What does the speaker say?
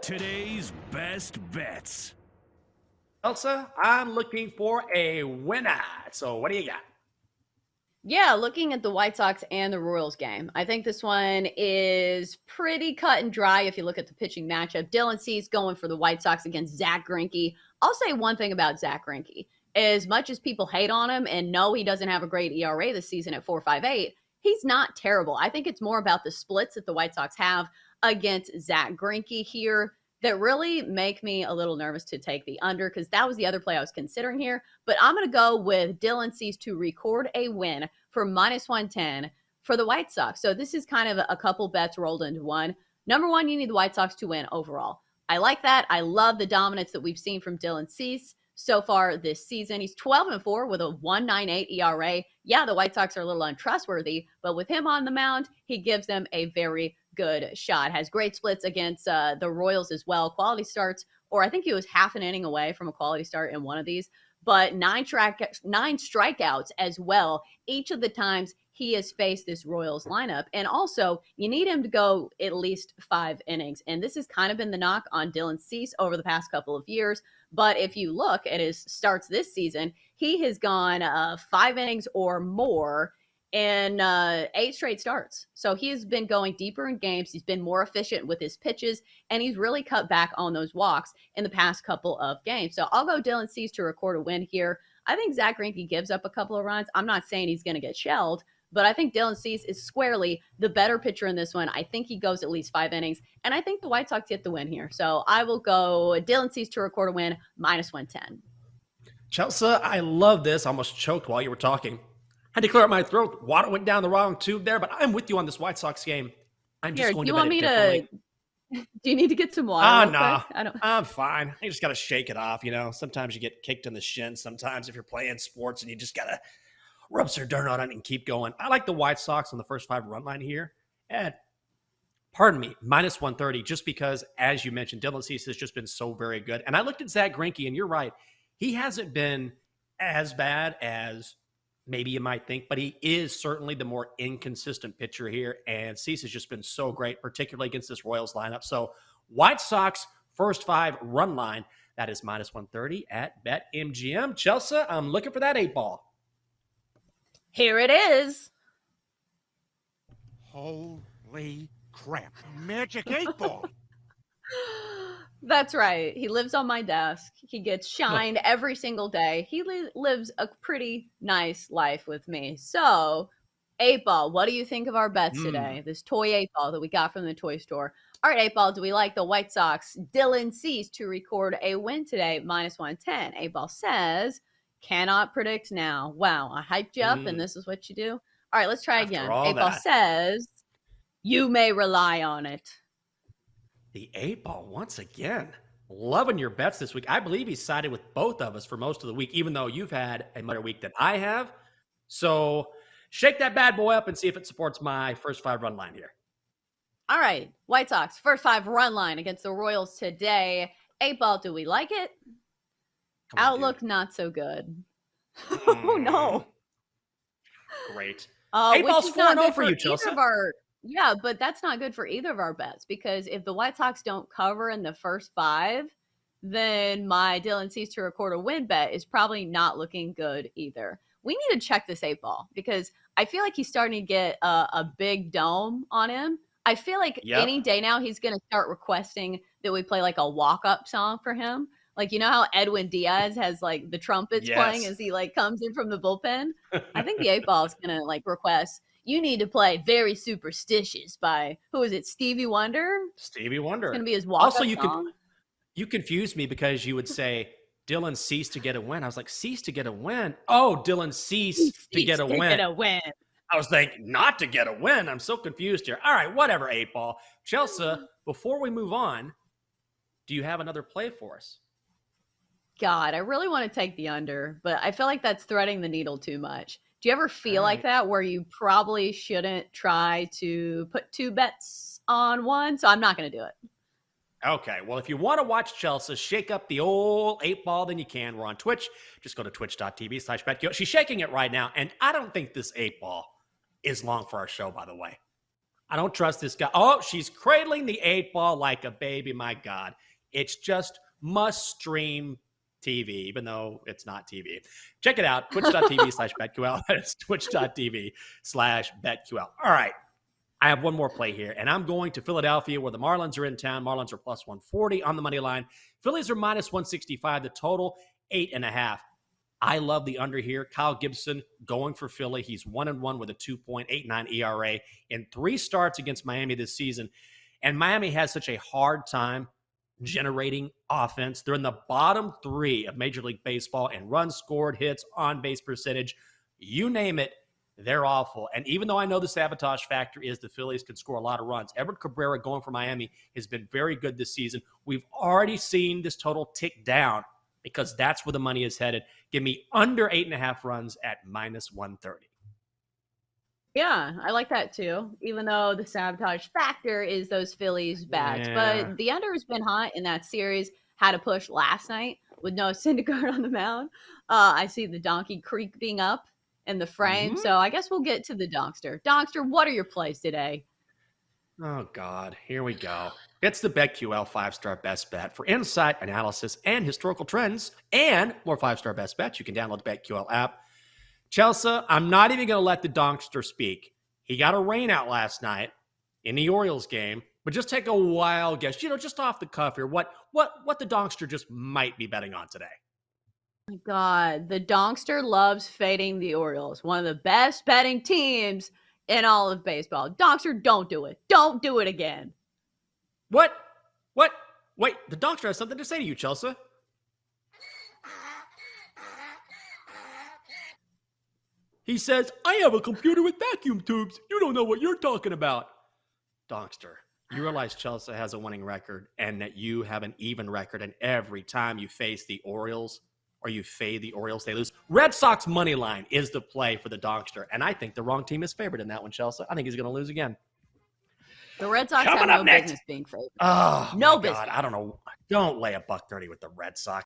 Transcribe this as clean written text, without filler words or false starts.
Today's best bets. Elsa, I'm looking for a winner. So what do you got? Yeah, looking at the White Sox and the Royals game, I think this one is pretty cut and dry if you look at the pitching matchup. Dylan Cease going for the White Sox against Zach Greinke. I'll say one thing about Zach Greinke. As much as people hate on him and know he doesn't have a great ERA this season at 4.58, he's not terrible. I think it's more about the splits that the White Sox have against Zach Greinke here that really make me a little nervous to take the under because that was the other play I was considering here. But I'm going to go with Dylan Cease to record a win for -110 for the White Sox. So this is kind of a couple bets rolled into one. Number one, you need the White Sox to win overall. I like that. I love the dominance that we've seen from Dylan Cease so far this season. He's 12-4 with a 1.98 ERA. Yeah, the White Sox are a little untrustworthy, but with him on the mound, he gives them a very good shot. Has great splits against the Royals as well. Quality starts, or I think he was half an inning away from a quality start in one of these, but nine strikeouts as well each of the times he has faced this Royals lineup. And also, you need him to go at least 5 innings. And this has kind of been the knock on Dylan Cease over the past couple of years. But if you look at his starts this season, he has gone 5 innings or more in 8 straight starts. So he's been going deeper in games. He's been more efficient with his pitches, and he's really cut back on those walks in the past couple of games. So I'll go Dylan Cease to record a win here. I think Zach Greinke gives up a couple of runs. I'm not saying he's going to get shelled, but I think Dylan Cease is squarely the better pitcher in this one. I think he goes at least 5 innings, and I think the White Sox get the win here. So I will go Dylan Cease to record a win, -110. Chelsa, I love this. I almost choked while you were talking. Had to clear up my throat. Water went down the wrong tube there, but I'm with you on this White Sox game. I'm just going to bet it differently. Do you need to get some water? No, I'm fine. You just got to shake it off. You know, sometimes you get kicked in the shin. Sometimes if you're playing sports and you just got to rub some dirt on it and keep going. I like the White Sox on the first 5 run line here. And pardon me, -130, just because, as you mentioned, Dylan Cease has just been so very good. And I looked at Zach Greinke, and you're right. He hasn't been as bad as maybe you might think, but he is certainly the more inconsistent pitcher here. And Cease has just been so great, particularly against this Royals lineup. So White Sox first 5 run line, that is -130 at BetMGM. Chelsa, I'm looking for that 8 ball. Here it is. Holy crap. Magic 8 ball. That's right. He lives on my desk. He gets shined every single day. He lives a pretty nice life with me. So, 8 ball, what do you think of our bets today? This toy 8 ball that we got from the toy store. All right, 8 ball, do we like the White Sox? Dylan Cease to record a win today, -110. 8 ball says, cannot predict now. Wow, I hyped you up, and this is what you do? All right, let's try again. 8 ball says, you may rely on it. The 8 ball once again. Loving your bets this week. I believe he sided with both of us for most of the week, even though you've had a better week than I have. So shake that bad boy up and see if it supports my first 5 run line here. All right. White Sox, first 5 run line against the Royals today. 8 ball, do we like it? Outlook, not so good. Oh, no. Great. 8 ball's 4-0 for you, Chelsea. Yeah, but that's not good for either of our bets because if the White Sox don't cover in the first 5, then my Dylan Cease to record a win bet is probably not looking good either. We need to check this 8 ball because I feel like he's starting to get a big dome on him. I feel like any day now he's going to start requesting that we play like a walk-up song for him. Like, you know how Edwin Diaz has like the trumpets playing as he like comes in from the bullpen? I think the 8 ball is going to like request, you need to play Very Superstitious by, who is it, Stevie Wonder? Stevie Wonder. It's going to be his walk-up song. You confused me because you would say Dylan Cease to get a win. I was like, Cease to get a win? Oh, Dylan Cease to get a win. I was thinking, not to get a win. I'm so confused here. All right, whatever, 8 ball. Chelsa, before we move on, do you have another play for us? God, I really want to take the under, but I feel like that's threading the needle too much. Do you ever feel like that where you probably shouldn't try to put 2 bets on one? So I'm not going to do it. Okay, well, if you want to watch Chelsa shake up the old 8 ball, then you can. We're on Twitch. Just go to twitch.tv/BetQL. She's shaking it right now, and I don't think this 8 ball is long for our show, by the way. I don't trust this guy. Oh, she's cradling the 8-ball like a baby. My God. It's just must-stream TV, even though it's not TV. Check it out, twitch.tv/BetQL. That's twitch.tv/BetQL. All right. I have one more play here, and I'm going to Philadelphia where the Marlins are in town. Marlins are plus 140 on the money line. Phillies are minus 165. The total, 8.5. I love the under here. Kyle Gibson going for Philly. He's 1-1 with a 2.89 ERA in 3 starts against Miami this season. And Miami has such a hard time generating offense. They're in the bottom 3 of Major League Baseball in runs scored, hits, on-base percentage. You name it, they're awful. And even though I know the sabotage factor is the Phillies can score a lot of runs, Everett Cabrera going for Miami has been very good this season. We've already seen this total tick down because that's where the money is headed. Give me under 8.5 runs at minus 130. Yeah, I like that too, even though the sabotage factor is those Phillies bats. Yeah. But the under has been hot in that series. Had a push last night with no Syndergaard on the mound. I see the Donkey Creek being up in the frame. So I guess we'll get to the Donkster. Donkster, what are your plays today? Oh, God. Here we go. It's the BetQL 5-star best bet. For insight, analysis, and historical trends, and more 5-star best bets, you can download the BetQL app. Chelsa, I'm not even going to let the Donkster speak. He got a rain out last night in the Orioles game, but just take a wild guess, just off the cuff here, what the Donkster just might be betting on today. My God, the Donkster loves fading the Orioles, one of the best betting teams in all of baseball. Donkster, don't do it. Don't do it again. What? Wait, the Donkster has something to say to you, Chelsa. He says, I have a computer with vacuum tubes. You don't know what you're talking about. Donkster, you realize Chelsa has a winning record and that you have an even record, and every time you face the Orioles or you fade the Orioles, they lose. Red Sox money line is the play for the Donkster, and I think the wrong team is favored in that one, Chelsa. I think he's going to lose again. The Red Sox Coming have up no next. business being favored. Oh, No my business. God. I don't know. Don't lay $130 with the Red Sox.